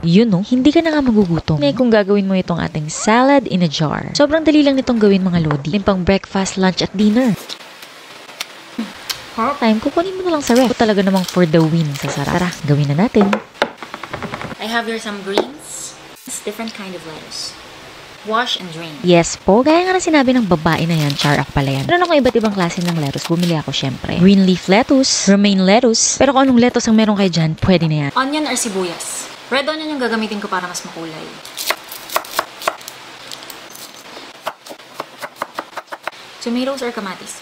Yun no, hindi ka na nga magugutom. Kung gagawin mo itong ating salad in a jar. Sobrang dali lang nitong gawin mga lodi. Pang breakfast, lunch, at dinner. Time, kukunin mo na lang sa ref. Ito talaga namang for the win sa sarap. Tara, gawin na natin. I have here some greens. It's different kind of lettuce. Wash and drain. Yes po, gaya nga na sinabi ng babae na yan, char ak pala yan. Meron ako iba't ibang klase ng lettuce. Bumili ako syempre. Green leaf lettuce, romaine lettuce. Pero kung anong lettuce ang meron kayo dyan, pwede na yan. Onion or sibuyas. Red onion yung gagamitin ko para mas makulay. Tomatoes or kamatis.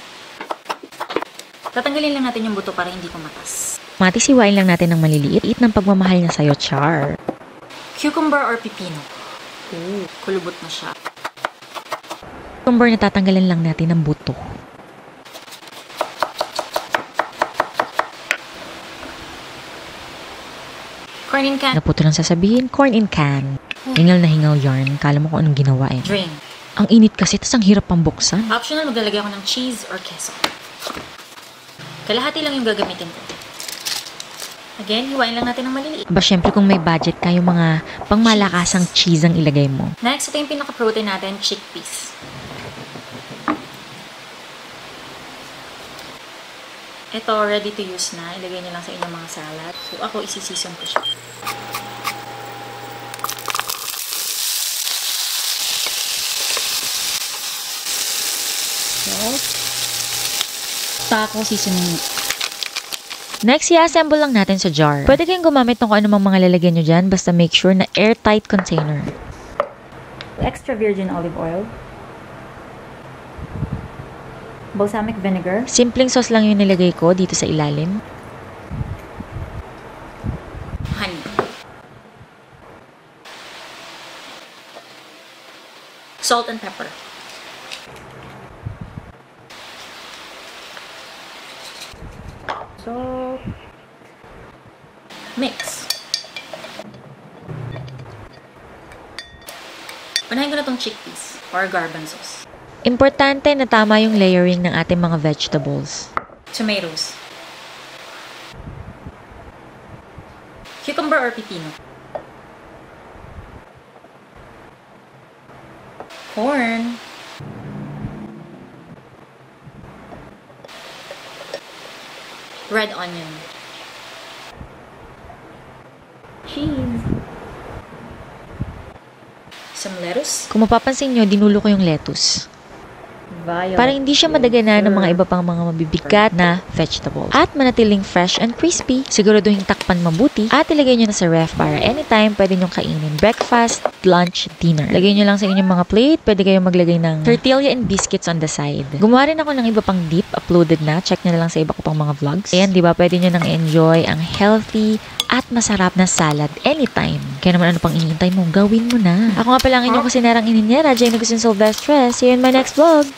Tatanggalin lang natin yung buto para hindi kumatas. Kamatis, hiwain lang natin ng maliliit. Eat ng pagmamahal niya sa'yo, char. Cucumber or pipino. Ooh, kulubot na siya. Cucumber na tatanggalan lang natin ng buto. Corn in can. Naputo lang sasabihin, corn in can. Hingal na hingal yarn. Kala mo kung anong ginawa eh. Drain. Ang init kasi, tas ang hirap pang buksan. Optional, maglalagay ako ng cheese or queso. Kalahati lang yung gagamitin ko. Again, hiwain lang natin ng maliliit. Aba, syempre kung may budget kayo, mga pangmalakasang cheese ang ilagay mo. Next, ito yung pinaka-protein natin, chickpeas. Ito, ready to use na. Ilagay nyo lang sa inyong mga salad. So, ako isi-season ko siya. So, taco seasoning. Next, i-assemble lang natin sa jar. Pwede kayong gumamit ng kung anumang mga lalagyan nyo dyan, basta make sure na airtight container. Extra virgin olive oil. Balsamic vinegar. Simpleng sauce lang yung nilagay ko dito sa ilalim. Honey. Salt and pepper. So, mix. Unahin ko na tong chickpeas or garbanzos. Importante na tama yung layering ng ating mga vegetables. Tomatoes. Cucumber or pipino. Corn. Red onion. Cheese. Some lettuce. Kung mapapansin nyo, dinulo ko yung lettuce. Para hindi siya madaganan ng mga iba pang mga mabibigat na vegetables. At manatiling fresh and crispy. Siguraduhin takpan mabuti. At ilagay nyo na sa ref para anytime pwede nyo kainin. Breakfast, lunch, dinner. Lagay nyo lang sa inyong mga plate. Pwede kayong maglagay ng tortilla and biscuits on the side. Gumawa rin ako ng iba pang dip. Uploaded na. Check nyo na lang sa iba ko pang mga vlogs. Ayan, di ba? Pwede nyo nang enjoy ang healthy at masarap na salad anytime. Kaya naman ano pang iniintay mo? Gawin mo na. Ako nga pala ang inyong kusinerang ininyera, Jane Agustin Silvestre. See you in my next vlog!